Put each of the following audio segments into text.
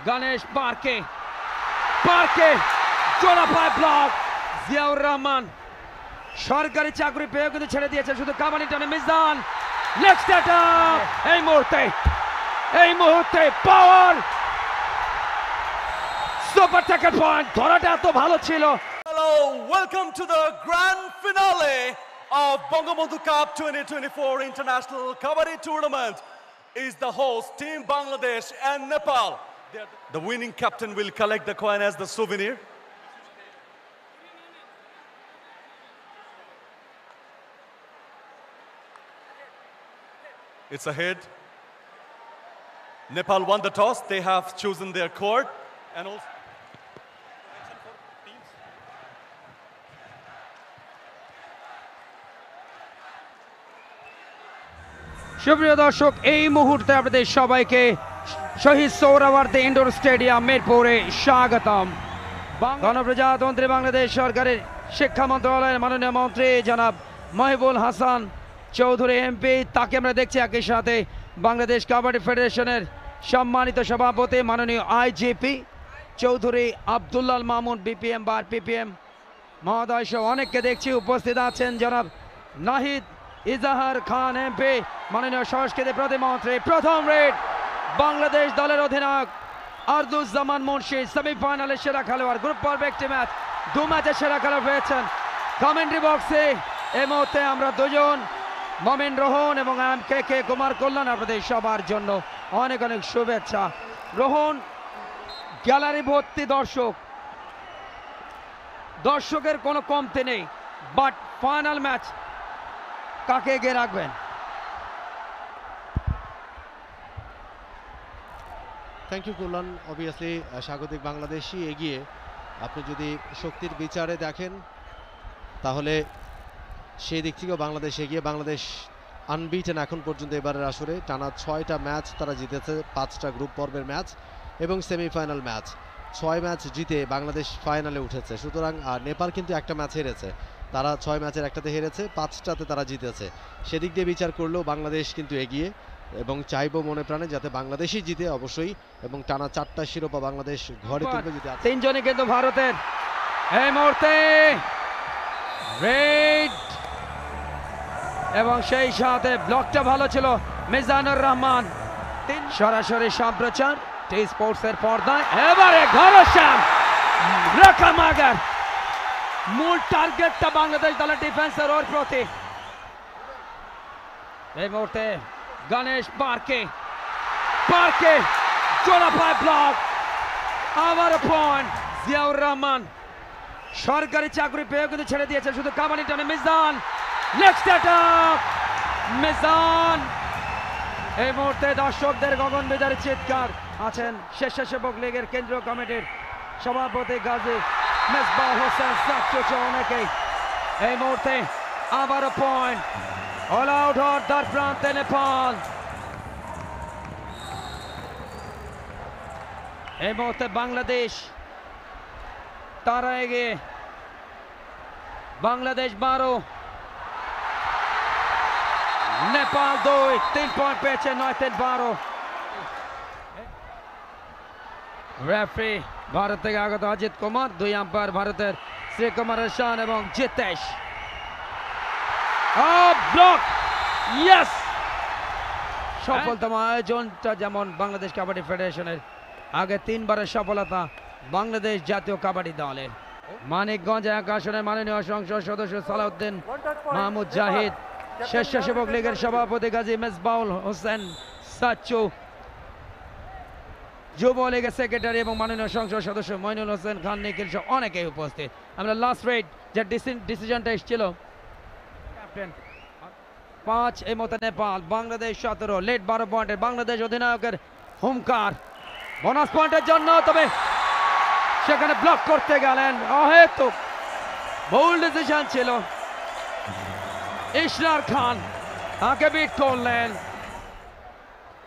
गणेश पार्के पार्के জোড়া পায় ব্লক জিয়াউর রহমান সরকারি চাকরি পেয়ে কিন্তু ছেড়ে দিয়েছে শুধু কামানি টানে মিজান নেক্সট অ্যাটাক এই মুহূর্তে পাওয়ার সুপার ট্যাকেল পয়েন্ট ধরাটা এত ভালো ছিল। Hello, welcome to the grand finale of Bangabandhu Cup 2024 International Kabaddi Tournament. Is the host Team Bangladesh and Nepal. The winning captain will collect the coin as the souvenir. It's ahead. Nepal won the toss. They have chosen their court and also সুপ্রিয় দর্শক এই মুহূর্তে আপনাদের সবাইকে Shaheed Suhrawardy indoor stadium মিরপুরে স্বাগতম। গণপ্রজাতন্ত্রী বাংলাদেশ সরকারের শিক্ষা মন্ত্রণালয়ের মাননীয় মন্ত্রী জনাব মহিবুল হাসান চৌধুরী এমপি, তাকে আমরা দেখছি একই সাথে বাংলাদেশ কাবাডি ফেডারেশনের সম্মানিত সভাপতি মাননীয় আইজিপি চৌধুরী আব্দুল্লাল মামুন বিপিএম বা পিপিএম মহোদয় সহ অনেককে দেখছি উপস্থিত আছেন জনাব নাহিদ ইজাহার খান এমপি, মাননীয় সংস্কৃতি প্রতিমন্ত্রী। প্রথম রেড বাংলাদেশ দলের অধিনায়ক আরদুজ্জামান মুন্সি সেমিফাইনালে সেরা খেলোয়াড়, গ্রুপ পর্বে একটি ম্যাচ, দু ম্যাচে সেরা খেলোয়াড় হয়েছেন। কমেন্ট্রি বক্সে এই মুহূর্তে আমরা দুজন মমিন রোহন এবং কে কুমার কল্যাণ আপনাদের সবার জন্য অনেক অনেক শুভেচ্ছা। রোহন, গ্যালারি ভর্তি দর্শকের কোনো কমতি নেই, বাট ফাইনাল ম্যাচ কাকে এগিয়ে রাখবেন? Thank you Kalyan. অবভিয়াসলি স্বাগতিক বাংলাদেশই এগিয়ে। আপনি যদি শক্তির বিচারে দেখেন তাহলে সেই দিক থেকেও বাংলাদেশ এগিয়ে। বাংলাদেশ আনবিটেন এখন পর্যন্ত এবারের আসরে, টানা 6টা ম্যাচ তারা জিতেছে, 5টা গ্রুপ পর্বের ম্যাচ এবং সেমিফাইনাল ম্যাচ। 6 ম্যাচ জিতে বাংলাদেশ ফাইনালে উঠেছে। সুতরাং নেপাল কিন্তু একটা ম্যাচ হেরেছে, তারা 6 ম্যাচের একটাতে হেরেছে, 5টাতে তারা জিতেছে। সেদিক দিয়ে বিচার করলেও বাংলাদেশ কিন্তু এগিয়ে এবং চাইবো মনে প্রাণে যাতে বাংলাদেশই জিতে অবশ্যই, এবং টানা 4টা শিরোপা বাংলাদেশ ঘরে তুলবে। যদি তিনজনই কিন্তু ভারতের এই মুহূর্তে রেড, এবং সেই সাথে ব্লকটা ভালো ছিল মিজানুর রহমান। সরাসরি সম্প্রচার টি স্পোর্টস এর পর্দায়। এবারে ঘরশ্যাম রাকামাগার, মূল টার্গেটটা বাংলাদেশ দলের ডিফেন্সের ওর প্রতি। এই মুহূর্তে গণেশ পার্কে জোড়া পায় ব্লক, আবার পয়েন্ট জিয়াউর রহমান সরকারি চাকরি পেয়ে কিন্তু ছেড়ে দিয়েছে শুধু কামানি টানে মিজান নেক্সট অ্যাটাক মিজান। এই মুহূর্তে দর্শকদের গগন বিদারী চিৎকার। আছেন স্বেচ্ছাসেবক লীগের কেন্দ্রীয় কমিটির সভাপতি গাজী মেজবাহ হোসেন সাচ্চু অনেকেই। এই মুহূর্তে আবারও পয়েন্ট, অল আউট হওয়ার দ্বার প্রান্তে নেপাল। এই মুহূর্তে বাংলাদেশ তারা এগিয়ে, বাংলাদেশ 12, নেপাল 2, 3 পয়েন্ট পেয়েছে, 9-12। রেফারি ভারত থেকে আগত অজিত কুমার, 2 আম্পায়ার ভারতের শ্রী কুমার হাসান এবং জিতেশ। Block, yes. সফলতম আয়োজনটা যেমন বাংলাদেশ কাবাডি ফেডারেশনের আগে 3 বারের সফলতা বাংলাদেশ জাতীয় কাবাডি দলের। মানিকগঞ্জ 1 আসনের মাননীয় সংসদ সদস্য সালাউদ্দিন মাহমুদ জাহিদ, স্বেচ্ছাসেবক লীগের সভাপতি গাজী মেজবাউল হোসেন সাচ্চু, যুবলীগের সেক্রেটারি এবং মাননীয় সংসদ সদস্য মইনুল হোসেন খান নিখিল সহ অনেকেই উপস্থিত। আমরা লাস্ট রেড যে ডিসিশনটা এসেছিল, ক্যাপ্টেন 5 এই মতো নেপাল, বাংলাদেশ 17, লেট 12 পয়েন্টের বাংলাদেশ অধিনায়কের হুমকার বোনাস পয়েন্টের জন্য, তবে সেখানে ব্লক করতে গেলেন, অহেতুক ভুল ডিসিশন ছিল। ইশরার খান তাকে বিট করলেন।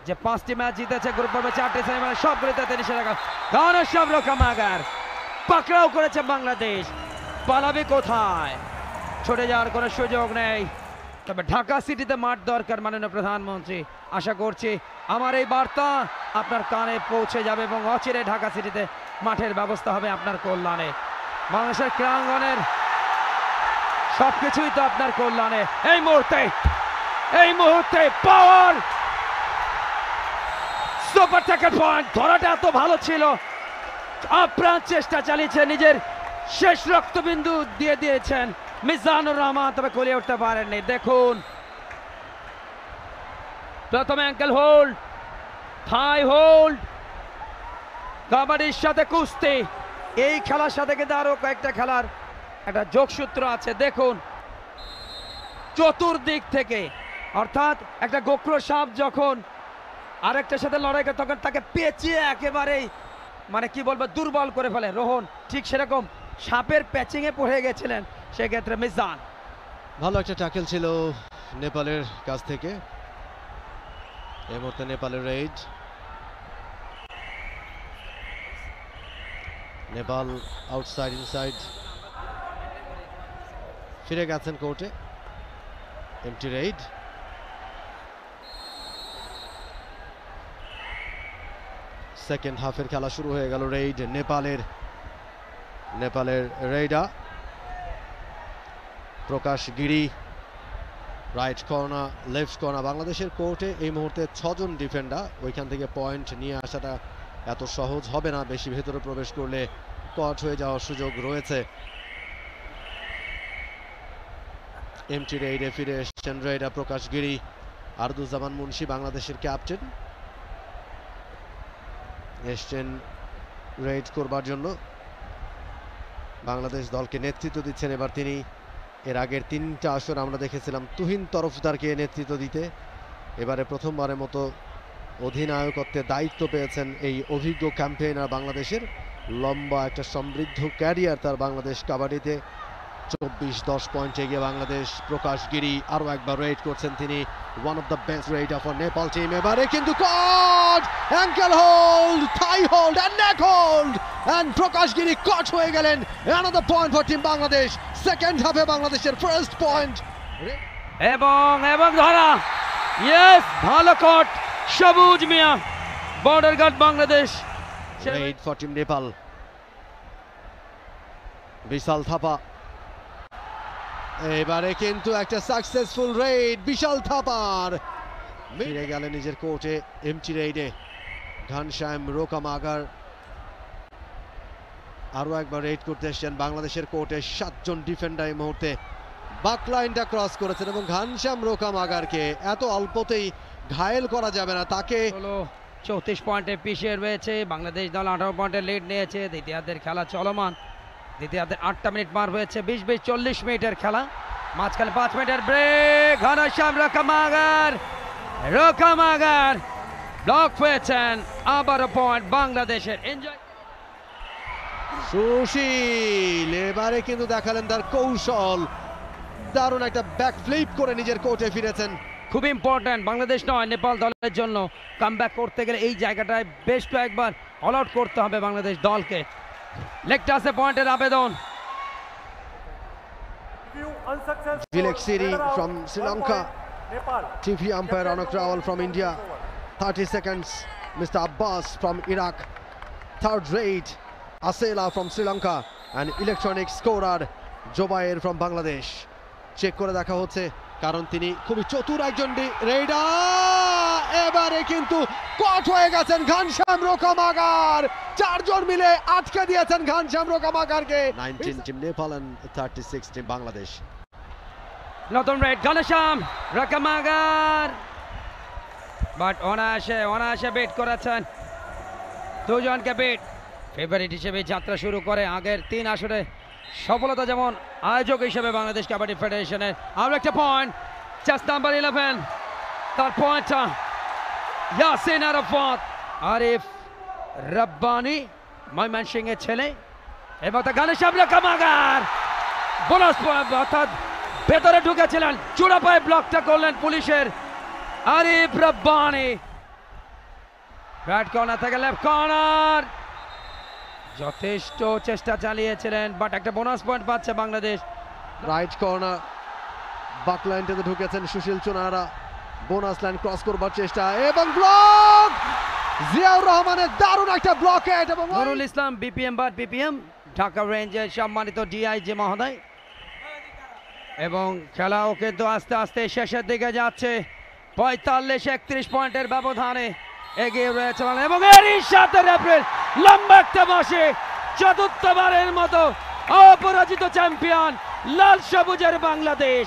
যে 5টি ম্যাচ জিতেছে গ্রুপ পর্বে, 4টি সেমিফাইনাল, সবগুলিতে তিনি সেরা। ঘনশ্যাম রাকামাগার পাকড়াও করেছে বাংলাদেশ, পালাবে কোথায়? ছুটে যাওয়ার কোনো সুযোগ নেই। তবে ঢাকা সিটিতে মাঠ দরকার মাননীয় প্রধানমন্ত্রী। আশা করছি আমার এই বার্তা আপনার কানে পৌঁছে যাবে এবং অচিরে ঢাকা সিটিতে মাঠের ব্যবস্থা হবে আপনার কল্যাণে। বাংলাদেশের ক্রীড়াঙ্গনের সবকিছুই তো আপনার কল্যাণে। এই মুহূর্তে পাওয়ার সুপার ট্যাকেল পয়েন্ট ধরাটা এত ভালো ছিল, আপ্রাণ চেষ্টা চালিয়েছে, নিজের শেষ রক্তবিন্দু দিয়ে দিয়েছেন মিজানুর রহমান, তবে কলিয়ে উঠতে পারেননি। দেখুন প্রথমে অ্যাঙ্কেল হোল্ড, থাই হোল্ড, কাবাডির সাথে কুস্তি, এই খেলার সাথে কিন্তু আরো কয়েকটা খেলার একটা যোগসূত্র আছে। দেখুন চতুর্দিক থেকে, অর্থাৎ একটা গোখর সাপ যখন আরেকটার সাথে লড়াই করে তখন তাকে পেঁচিয়ে একেবারেই মানে কি বলবো দুর্বল করে ফেলে রোহন, ঠিক সেরকম সাপের প্যাচিংয়ে পড়ে গেছিলেন সেক্ষেত্রে মিজান। ভালো একটা ট্যাকেল ছিল নেপালের কাছ থেকে। এই মুহূর্তে নেপালের রেড, নেপাল আউটসাইড ইনসাইড ফিরে গেছেন কোর্টে। এমটি রেড, সেকেন্ড হাফের খেলা শুরু হয়ে গেল। রেড নেপালের রেডা প্রকাশ গিরি, রাইট কর্নার, লেফট কর্নার। বাংলাদেশের কোর্টে এই মুহূর্তে 6 জন ডিফেন্ডার, ওইখান থেকে পয়েন্ট নিয়ে আসাটা এত সহজ হবে না, বেশি ভেতরে প্রবেশ করলে কট হয়ে যাওয়ার সুযোগ রয়েছে। এমটি রেডে ফিরে এসছেন রেডা প্রকাশ গিরি, আরদুজ্জামান মুন্সি বাংলাদেশের ক্যাপ্টেন এসছেন রেড করবার জন্য। বাংলাদেশ দলকে নেতৃত্ব দিচ্ছেন এবার তিনি। এর আগের 3টা আসর আমরা দেখেছিলাম তুহিন তরফদারকে নেতৃত্ব দিতে, এবারে প্রথমবারের মতো অধিনায়কত্বের দায়িত্ব পেয়েছেন এই অভিজ্ঞ ক্যাম্পেইনার। বাংলাদেশের লম্বা একটা সমৃদ্ধ ক্যারিয়ার তার বাংলাদেশ কাবাডিতে। 24-10 পয়েন্ট এগিয়ে বাংলাদেশ। প্রকাশ গিরি আরো একবার রেড করছেন তিনি, one of the best raider for Nepal team. এবারে কিন্তু caught, ankle hold, thigh hold and neck hold, and Prakash Giri caught হয়ে গেলেন। Another point for team Bangladesh. Second হাফে বাংলাদেশের ফার্স্ট পয়েন্ট। এবং ধরা, ইয়েস, ভালো caught, Sabuj Mia, border guard Bangladesh. Raid for team Nepal. Bishal Thapa, এবারে কিন্তু একটা সাকসেসফুল রেড বিশাল থাপার। ফিরে গেলেন নিজের কোর্টে এমটি রেডে ঘনশ্যাম রোকামাগার। আরো একবার রেড করতে এসছেন বাংলাদেশের কোর্টে। 7 জন ডিফেন্ডার এই মুহূর্তে বাকলাইনটা ক্রস করেছেন এবং ঘনশ্যাম রোকামাগারকে এত অল্পতেই ঘায়েল করা যাবে না। তাকে 34 পয়েন্টে পিছিয়ে রয়েছে বাংলাদেশ দল, 18 পয়েন্টের লিড নিয়েছে। দ্বিতীয়ার্ধের খেলা চলমান, দ্বিতীয়ার্ধের 8টা মিনিট পার হয়েছে। 20-20 40 মিনিটের খেলা, মাঝখানে 5 মিনিটের ব্রেক। ঘনশ্যাম রোকামাগার ব্লক হয়েছেন, আবারও পয়েন্ট বাংলাদেশের। এনজয় সুশীল এবারে কিন্তু দেখালেন তার কৌশল, দারুণ একটা ব্যাক ফ্লিপ করে নিজের কোর্টে ফিরেছেন। খুব ইম্পর্ট্যান্ট বাংলাদেশ নয় নেপাল দলের জন্য কামব্যাক করতে গেলে এই জায়গাটায় বেশ কয়েকবার অল আউট করতে হবে বাংলাদেশ দলকে। লেগ টাসে পয়েন্টের আবেদন। Vilek Siri from Sri Lanka, TV umpire Anak Rawal from India, 30 seconds. Mr. Abbas from Iraq, third rate Asela from Sri Lanka, and electronic scorer Jobair from Bangladesh. Check করে দেখা হচ্ছে কারণ তিনি খুবই চতুর একজন রেডার। এবারে কিন্তু কট হয়ে গেছেন ঘনশ্যাম রোকামাগার, 4 জন মিলে আটকে দিয়েছেন ঘনশ্যাম রোকামাগারকে। 19 team Nepal and 36 team Bangladesh. নতুন রেড ঘনশ্যাম রোকামাগার, বাট অনায়াসে বেট করেছেন, দুজনকে বেট ফেভারিট হিসেবে যাত্রা শুরু করে আগের 3 আসরে সফলতা যেমন আয়োজক হিসেবে বাংলাদেশ কাবাডি ফেডারেশনের। আরো একটা পয়েন্ট, জাস্ট নাম্বার 11, তার পয়েন্টটা ইয়াসিন আরাফাত, আরিফ রব্বানি ময়মনসিংহ এর ছেলে। এবং ঘনশ্যাম রোকামাগার বোনাস পয়েন্ট, অর্থাৎ ভেতরে ঢুকেছিলেন, চূড়া পায়ে ব্লকটা করলেন পুলিশের আরিফ রব্বানি। রাইট কর্নার থেকে লেফট কর্নার, যথেষ্ট চেষ্টা চালিয়েছিলেন, বাট একটা বোনাস পয়েন্ট পাচ্ছে বাংলাদেশ। রাইট কর্নার বাকলাইনটাতে ঢুকেছেন সুশীল চুনারা, বোনাস লাইন ক্রস করবার চেষ্টা এবং ব্লক। জিয়াউর রহমানের দারুণ একটা ব্লকেট এবং Nurul Islam BPM but BPM Dhaka রেঞ্জের সম্মানিত ডিআইজি মহোদয়, এবং খেলাও কিন্তু আস্তে আস্তে শেষের দিকে যাচ্ছে। 45-31 পয়েন্টের ব্যবধানে এগিয়ে রয়েছে এবং এরই সাথে রেফারির লম্বা একটা বাঁশি, চতুর্থবারের মতো অপরাজিত চ্যাম্পিয়ন লাল সবুজের বাংলাদেশ।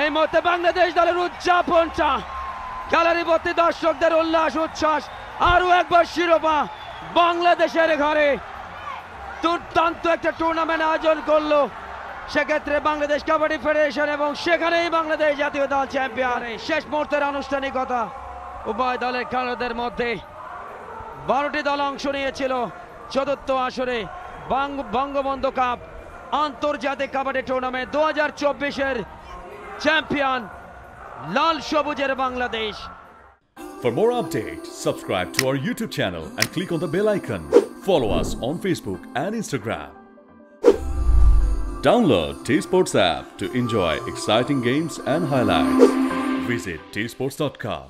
এই মুহূর্তে বাংলাদেশ দলের উদযাপনটা, গ্যালারি ভর্তি দর্শকদের উল্লাস উচ্ছ্বাস, আরো একবার শিরোপা বাংলাদেশের ঘরে। দুর্দান্ত একটা টুর্নামেন্ট আয়োজন করলো সেক্ষেত্রে বাংলাদেশ কাবাডি ফেডারেশন, এবং সেখানেই বাংলাদেশ জাতীয় দল চ্যাম্পিয়ন। শেষ মুহূর্তের আনুষ্ঠানিকতা উভয় দলের খেলোয়াড়দের মধ্যে। 12টি দল অংশ নিয়েছিল চতুর্থ আসরে বঙ্গবন্ধু কাপ আন্তর্জাতিক কাবাডি টুর্নামেন্ট 2024-এর চ্যাম্পিয়ন লাল সবুজের Bangladesh. For more updates, subscribe to our YouTube channel and click on the bell icon. Follow us on Facebook and Instagram. Download T-Sports app to enjoy exciting games and highlights. Visit tsports.com.